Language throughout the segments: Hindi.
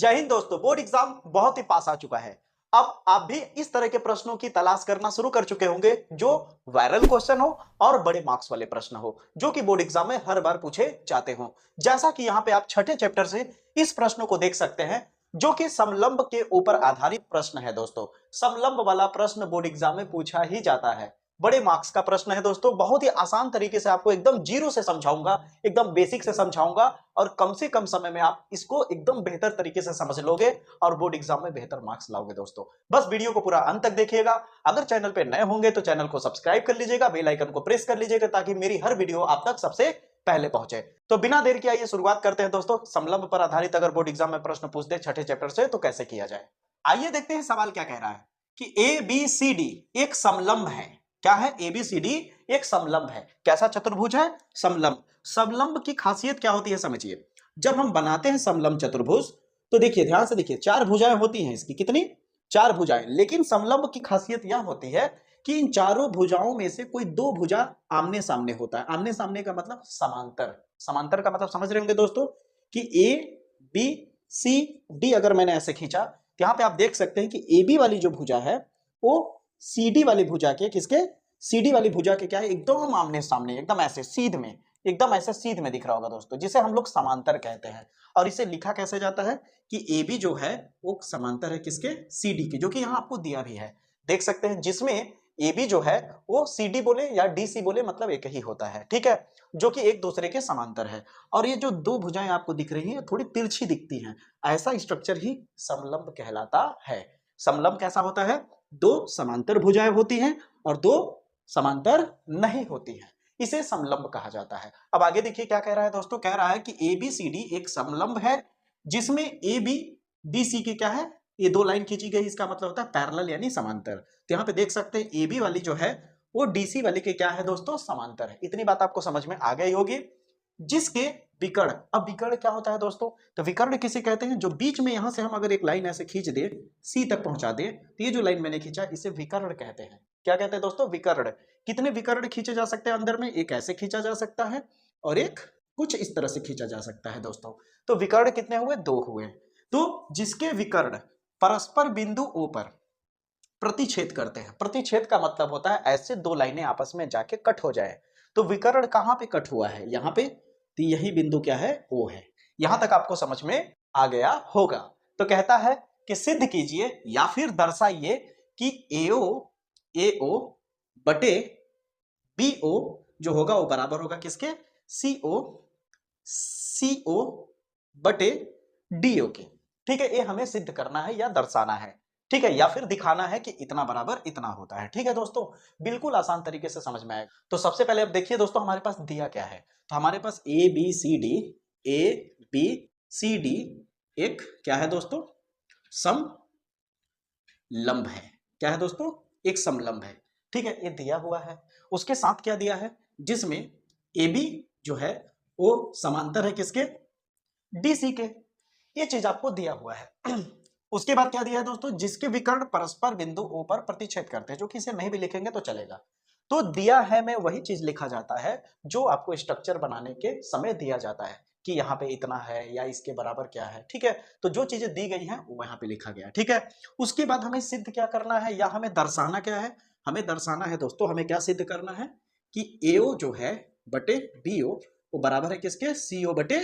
जय हिंद दोस्तों। बोर्ड एग्जाम बहुत ही पास आ चुका है। अब आप भी इस तरह के प्रश्नों की तलाश करना शुरू कर चुके होंगे जो वायरल क्वेश्चन हो और बड़े मार्क्स वाले प्रश्न हो, जो कि बोर्ड एग्जाम में हर बार पूछे जाते हो। जैसा कि यहाँ पे आप छठे चैप्टर से इस प्रश्न को देख सकते हैं, जो कि समलंब के ऊपर आधारित प्रश्न है। दोस्तों, समलंब वाला प्रश्न बोर्ड एग्जाम में पूछा ही जाता है। बड़े मार्क्स का प्रश्न है दोस्तों। बहुत ही आसान तरीके से आपको एकदम जीरो से समझाऊंगा, एकदम बेसिक से समझाऊंगा और कम से कम समय में आप इसको एकदम बेहतर तरीके से समझ लोगे और बोर्ड एग्जाम में बेहतर मार्क्स लाओगे। दोस्तों, बस वीडियो को पूरा अंत तक देखिएगा। अगर चैनल पे नए होंगे तो चैनल को सब्सक्राइब कर लीजिएगा, बेल आइकन को प्रेस कर लीजिएगा ताकि मेरी हर वीडियो आप तक सबसे पहले पहुंचे। तो बिना देर के आइए शुरुआत करते हैं दोस्तों। समलंब पर आधारित अगर बोर्ड एग्जाम में प्रश्न पूछ दे छठे चैप्टर से तो कैसे किया जाए, आइए देखते हैं सवाल क्या कह रहा है कि ए बी सी डी एक समलंब है। क्या है? एबीसीडी एक समलंब है। कैसा चतुर्भुज है? समलंब। समलंब की खासियत क्या होती है समझिए। जब हम बनाते हैं समलंब चतुर्भुज तो देखिए, ध्यान से देखिए, चार भुजाएं होती हैं इसकी। कितनी? चार भुजाएं। लेकिन समलंब की खासियत यह होती है कि इन चारों भुजाओं में से कोई दो भुजा आमने सामने होता है। आमने सामने का मतलब समांतर। समांतर का मतलब समझ रहे होंगे दोस्तों कि ए बी सी डी अगर मैंने ऐसे खींचा तो यहां पे आप देख सकते हैं कि ए बी वाली जो भुजा है वो सीडी वाली भुजा के, किसके? सीडी वाली भुजा के क्या है? एकदम आमने सामने, एकदम ऐसे सीध में, एकदम ऐसे सीध में दिख रहा होगा दोस्तों, जिसे हम लोग समांतर कहते हैं। और इसे लिखा कैसे जाता है कि ए बी जो है वो समांतर है किसके? सीडी के, जो कि यहां आपको दिया भी है, देख सकते हैं, जिसमें ए बी जो है वो सीडी बोले या डीसी बोले मतलब एक ही होता है। ठीक है, जो कि एक दूसरे के समांतर है। और ये जो दो भुजाएं आपको दिख रही हैं थोड़ी तिरछी दिखती हैं, ऐसा स्ट्रक्चर ही समलंब कहलाता है। समलंब कैसा होता है? दो समांतर भुजाएं होती हैं और दो समांतर नहीं होती हैं, इसे समलंब कहा जाता है। अब आगे देखिए क्या कह रहा है दोस्तों। कह रहा है कि ए बी सी डी एक समलंब है जिसमें ए बी डी सी की क्या है? ये दो लाइन खींची गई, इसका मतलब होता है पैरेलल यानी समांतर। तो यहाँ पे देख सकते हैं ए बी वाली जो है वो डीसी वाली के क्या है दोस्तों? समांतर है। इतनी बात आपको समझ में आ गई होगी। जिसके विकर्ण, अब विकर्ण क्या होता है दोस्तों? तो विकर्ण किसे कहते हैं? जो बीच में यहां से हम अगर एक लाइन ऐसे खींच दे, सी तक पहुंचा दे, तो ये जो लाइन मैंने खींचा इसे विकर्ण कहते हैं। क्या कहते हैं दोस्तों? विकर्ण। कितने विकर्ण खींचे जा सकते हैं अंदर में? एक ऐसे खींचा जा सकता है और एक कुछ इस तरह से खींचा जा सकता है दोस्तों। तो विकर्ण कितने हुए? दो हुए। तो जिसके विकर्ण परस्पर बिंदु ओ पर प्रतिच्छेद करते हैं। प्रतिच्छेद का मतलब होता है ऐसे दो लाइनें आपस में जाके कट हो जाए। तो विकर्ण कहां पे कट हुआ है? यहां पे। तो यही बिंदु क्या है? ओ है। यहां तक आपको समझ में आ गया होगा। तो कहता है कि सिद्ध कीजिए या फिर दर्शाइए कि एओ एओ बटे बीओ जो होगा वो बराबर होगा किसके? सीओ सीओ बटे डीओ के। ठीक है, ये हमें सिद्ध करना है या दर्शाना है। ठीक है, या फिर दिखाना है कि इतना बराबर इतना होता है। ठीक है दोस्तों, बिल्कुल आसान तरीके से समझ में आएगा। तो सबसे पहले अब देखिए दोस्तों, हमारे पास दिया क्या है। तो हमारे पास A B C D, A B C D एक क्या है दोस्तों? समलंब है। क्या है दोस्तों? एक समलंब है। ठीक है, ये दिया हुआ है। उसके साथ क्या दिया है? जिसमें ए बी जो है वो समांतर है किसके? डीसी के। ये चीज आपको दिया हुआ है। उसके बाद क्या दिया है दोस्तों? जिसके विकर्ण परस्पर बिंदु ओ पर प्रतिच्छेद करते हैं, जो कि इसे नहीं भी लिखेंगे तो चलेगा। तो दिया है में वही चीज लिखा जाता है जो आपको स्ट्रक्चर बनाने के समय दिया जाता है कि यहाँ पे इतना है या इसके बराबर क्या है। ठीक है, तो जो चीजें दी गई हैं वो यहाँ पे लिखा गया। ठीक है, उसके बाद हमें सिद्ध क्या करना है या हमें दर्शाना क्या है? हमें दर्शाना है दोस्तों, हमें क्या सिद्ध करना है कि एओ जो है बटे बीओ वो बराबर है किसके? सीओ बटे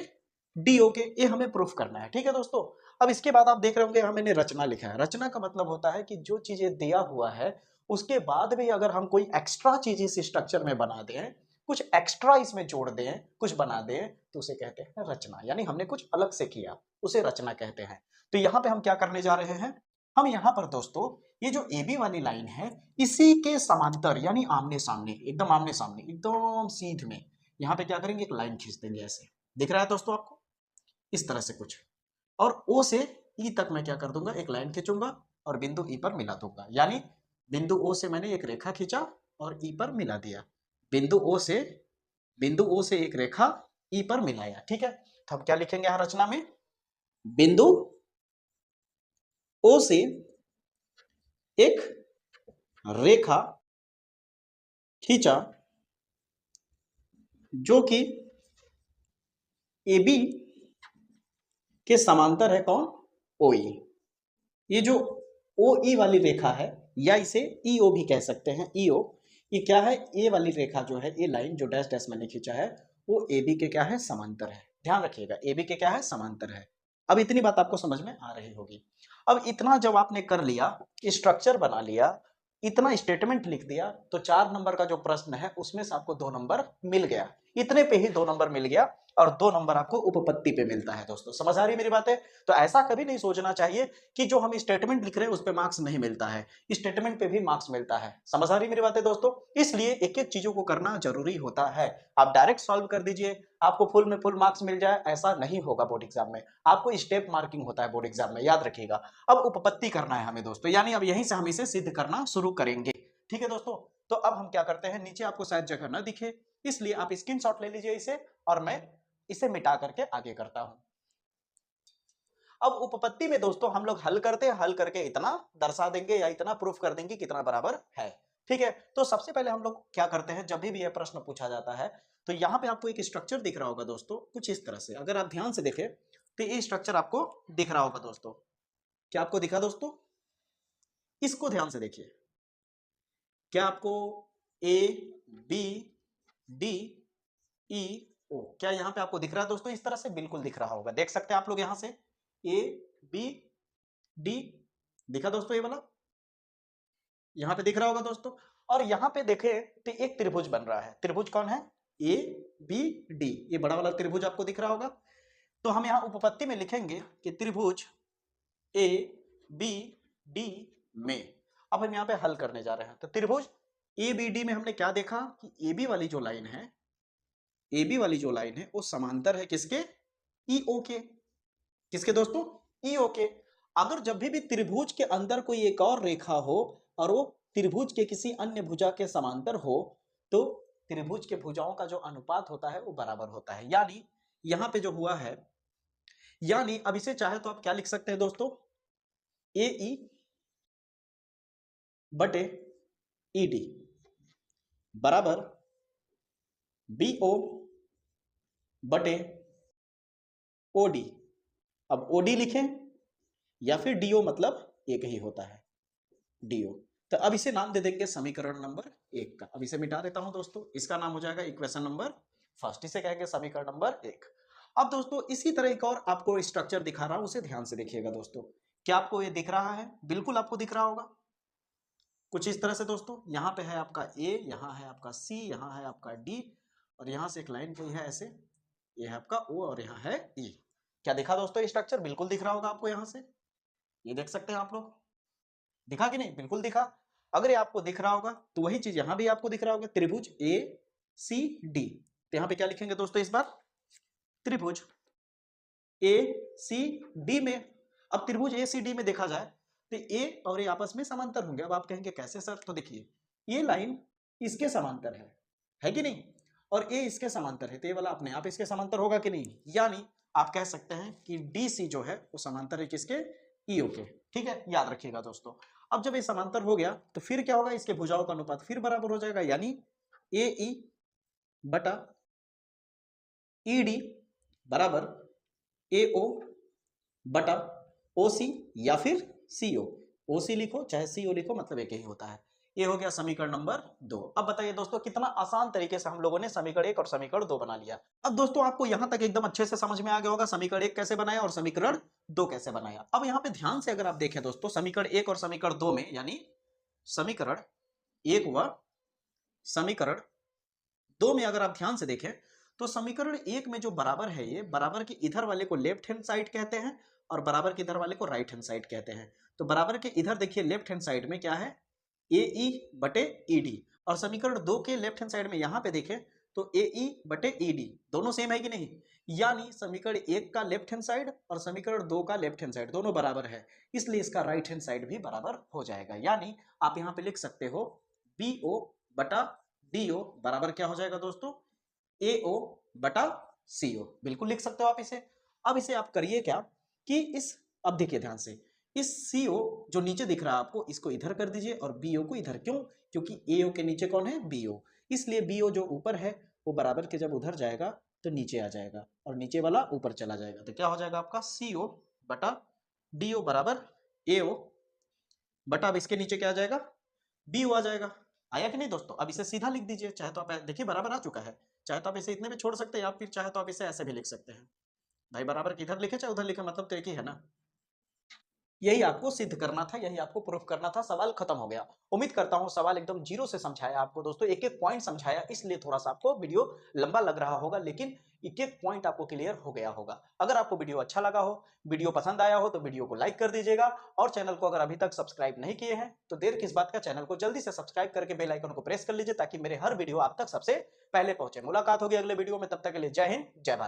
डीओ के। ये हमें प्रूफ करना है। ठीक है दोस्तों, अब इसके बाद आप देख रहे होंगे यहाँ मैंने रचना लिखा है। रचना का मतलब होता है कि जो चीजें दिया हुआ है उसके बाद भी अगर हम कोई एक्स्ट्रा चीज इस स्ट्रक्चर में बना दें, कुछ एक्स्ट्रा इसमें जोड़ दें, कुछ बना दें, तो उसे कहते हैं रचना। यानी हमने कुछ अलग से किया, उसे रचना कहते हैं। तो यहाँ पे हम क्या करने जा रहे हैं? हम यहाँ पर दोस्तों ये जो ए बी वाली लाइन है इसी के समांतर यानी आमने सामने, एकदम आमने सामने, एकदम सीध में यहाँ पे क्या करेंगे? एक लाइन खींच देंगे। ऐसे दिख रहा है दोस्तों आपको? इस तरह से कुछ। और ओ से ई तक मैं क्या कर दूंगा? एक लाइन खींचूंगा और बिंदु ई पर मिला दूंगा। यानी बिंदु ओ से मैंने एक रेखा खींचा और ई पर मिला दिया। बिंदु ओ से एक रेखा ई पर मिलाया। ठीक है, तो हम क्या लिखेंगे यहां रचना में? बिंदु ओ से एक रेखा खींचा जो कि ए बी के समांतर है। कौन? ओ ई। ये जो ओ ई वाली रेखा है, या इसे ई ओ भी कह सकते हैं, ई ओ, ये क्या है, ए वाली रेखा जो है, ये लाइन जो डैश डैश मैंने खींचा है, वो ए बी के क्या है, समांतर है। ध्यान रखिएगा, ए बी के क्या है, समांतर है। अब इतनी बात आपको समझ में आ रही होगी। अब इतना जब आपने कर लिया, स्ट्रक्चर बना लिया, इतना स्टेटमेंट लिख दिया, तो 4 नंबर का जो प्रश्न है उसमें से आपको 2 नंबर मिल गया। इतने पे ही 2 नंबर मिल गया, और 2 नंबर आपको उपपत्ति पे मिलता है। दोस्तों समझ आ रही है मेरी बातें? तो ऐसा कभी नहीं सोचना चाहिए कि जो हम स्टेटमेंट लिख रहे हैं उस पे मार्क्स नहीं मिलता है, स्टेटमेंट पे भी मार्क्स मिलता है। समझ आ रही मेरी बातें दोस्तों? इसलिए एक एक चीजों को करना जरूरी होता है। आप डायरेक्ट सॉल्व कर दीजिए, आपको फुल में फुल मार्क्स मिल जाए, ऐसा नहीं होगा बोर्ड एग्जाम में। आपको स्टेप मार्किंग होता है बोर्ड एग्जाम में, याद रखिएगा। अब उपपत्ति करना है हमें दोस्तों, यानी अब यहीं से हम इसे सिद्ध करना शुरू करेंगे। ठीक है दोस्तों, तो अब हम क्या करते हैं, नीचे आपको शायद जगह ना दिखे, इसलिए आप स्क्रीनशॉट ले लीजिए इसे, और मैं इसे मिटा करके आगे करता हूं। अब उपपत्ति में दोस्तों हम लोग हल करते हैं, हल करके इतना दर्शा देंगे या इतना प्रूफ कर देंगे कितना बराबर है। ठीक है, तो सबसे पहले हम लोग क्या करते हैं, जब भी यह प्रश्न पूछा जाता है, तो यहां पे आपको एक स्ट्रक्चर दिख रहा होगा दोस्तों, कुछ इस तरह से। अगर आप ध्यान से देखें तो ये स्ट्रक्चर आपको दिख रहा होगा दोस्तों। क्या आपको दिखा दोस्तों? इसको ध्यान से देखिए। क्या आपको ए बी डी ई ओ, क्या यहां पे आपको दिख रहा है दोस्तों? इस तरह से बिल्कुल दिख रहा होगा, देख सकते हैं आप लोग यहां से, ए बी डी दिखा दोस्तों, ये वाला यहां पे दिख रहा होगा दोस्तों। और यहां पे देखें तो एक त्रिभुज बन रहा है। त्रिभुज कौन है? ए बी डी, ये बड़ा वाला त्रिभुज आपको दिख रहा होगा। तो हम यहां उपपत्ति में लिखेंगे कि त्रिभुज ए बी डी में, अब हम यहां पे हल करने जा रहे हैं। तो त्रिभुज ए बी डी में हमने क्या देखा कि ए बी वाली जो लाइन है, ए बी वाली जो लाइन है वो समांतर है किसके? ई ओ के। किसके दोस्तों? ई ओ के। अगर जब भी त्रिभुज के अंदर कोई एक और रेखा हो और वो त्रिभुज के किसी अन्य भुजा के समांतर हो, तो त्रिभुज के भुजाओं का जो अनुपात होता है वो बराबर होता है। यानी यहां पे जो हुआ है, यानी अब इसे चाहे तो आप क्या लिख सकते हैं दोस्तों, ए ई बटे ई डी बराबर बी ओ बटे ओ डी। अब ओ डी लिखें या फिर डी ओ, मतलब एक ही होता है, डी ओ। तो अब इसे नाम दे देंगे समीकरण नंबर 1 का। अब इसे मिटा देता हूं दोस्तों, इसका नाम हो जाएगा इक्वेशन नंबर फर्स्ट, इसे कहेंगे समीकरण नंबर 1। अब दोस्तों इसी तरह एक और आपको स्ट्रक्चर दिखा रहा हूं, उसे ध्यान से देखिएगा दोस्तों। क्या आपको ये दिख रहा है? बिल्कुल आपको दिख रहा होगा कुछ इस तरह से दोस्तों। यहाँ पे है आपका ए, यहाँ है आपका सी, यहाँ है आपका डी, और यहाँ से एक लाइन गई है ऐसे, ये है आपका ओ, और यहाँ है ई। क्या दिखा दोस्तों? ये स्ट्रक्चर बिल्कुल दिख रहा होगा आपको, यहाँ से ये देख सकते हैं आप लोग। दिखा कि नहीं? बिल्कुल दिखा। अगर ये आपको दिख रहा होगा तो वही चीज यहां भी आपको दिख रहा होगा, त्रिभुज ए सी डी। तो यहां पे क्या लिखेंगे दोस्तों इस बार? त्रिभुज ए सी डी में। अब त्रिभुज ए सी डी में देखा जाए तो ए और ए आपस में समांतर होंगे। अब आप कहेंगे कैसे सर? तो देखिए, ये लाइन इसके समांतर है कि नहीं, और ए इसके समांतर है, तो ये वाला अपने आप इसके समांतर होगा कि नहीं। यानी आप कह सकते हैं कि डी सी जो है वो समांतर है किसके? ईओ के। ठीक है, याद रखिएगा दोस्तों। अब जब ये समांतर हो गया तो फिर क्या होगा, इसके भुजाओं का अनुपात फिर बराबर हो जाएगा, यानी ए ई बटा ई डी बराबर ए ओ बटा ओ सी, या फिर सी ओ। ओ सी लिखो चाहे सी ओ लिखो, मतलब एक ही होता है। ये हो गया समीकरण नंबर 2। अब बताइए दोस्तों, कितना आसान तरीके से हम लोगों ने समीकरण 1 और समीकरण 2 बना लिया। अब दोस्तों आपको यहां तक एकदम अच्छे से समझ में आ गया होगा समीकरण 1 कैसे बनाया और समीकरण 2 कैसे बनाया। अब यहां पे ध्यान से अगर आप देखें दोस्तों, समीकरण 1 और समीकरण 2 में, यानी समीकरण 1 व समीकरण 2 में अगर आप ध्यान से देखें तो समीकरण 1 में जो बराबर है, ये बराबर के इधर वाले को लेफ्ट हैंड साइड कहते हैं और बराबर के इधर वाले को राइट हैंड साइड कहते हैं। तो बराबर के इधर देखिए लेफ्ट हैंड साइड में क्या है, ए ई बटे ई डी, और समीकरण 2 के लेफ्ट हैंड साइड में यहां पे देखें तो ए ई बटे ई डी, दोनों सेम है कि नहीं। यानी समीकरण 1 का लेफ्ट हैंड साइड और समीकरण 2 का लेफ्ट हैंड साइड दोनों बराबर है, इसलिए इसका राइट हैंड साइड भी बराबर हो जाएगा। यानी आप यहां पे लिख सकते हो बी ओ बटा डी ओ बराबर क्या हो जाएगा दोस्तों, ए ओ बटा सी ओ। बिल्कुल लिख सकते हो आप इसे। अब इसे आप करिए क्या कि इस, अब देखिए ध्यान से, इस सी ओ जो नीचे दिख रहा है आपको, इसको इधर कर दीजिए और बी ओ को इधर। क्यों? क्योंकि ए ओ के नीचे कौन है? B O. इसलिए बी ओ जो ऊपर है वो बराबर के जब उधर जाएगा तो नीचे आ जाएगा, और नीचे वाला ऊपर चला जाएगा, तो क्या हो जाएगा आपका सी ओ बटा डी ओ बराबर ए ओ बटा, अब इसके नीचे क्या आ जाएगा, बी ओ आ जाएगा। आया कि नहीं दोस्तों? अब इसे सीधा लिख दीजिए, चाहे तो आप देखिए बराबर आ चुका है, चाहे तो आप इसे इतने में छोड़ सकते हैं या फिर चाहे तो आप इसे ऐसे भी लिख सकते हैं। भाई बराबर किधर लिखे चाहे उधर लिखे, मतलब तो एक ही है ना। यही आपको सिद्ध करना था, यही आपको प्रूफ करना था, सवाल खत्म हो गया। उम्मीद करता हूं सवाल एकदम जीरो से समझाया आपको दोस्तों, एक एक पॉइंट समझाया, इसलिए थोड़ा सा आपको वीडियो लंबा लग रहा होगा, लेकिन एक एक पॉइंट आपको क्लियर हो गया होगा। अगर आपको वीडियो अच्छा लगा हो, वीडियो पसंद आया हो, तो वीडियो को लाइक कर दीजिएगा, और चैनल को अगर अभी तक सब्सक्राइब नहीं किए हैं तो देर किस बात का, चैनल को जल्दी से सब्सक्राइब करके बेल आइकन को प्रेस कर लीजिए, ताकि मेरे हर वीडियो आप तक सबसे पहले पहुंचे। मुलाकात होगी अगले वीडियो में, तब तक के लिए जय हिंद, जय भारत।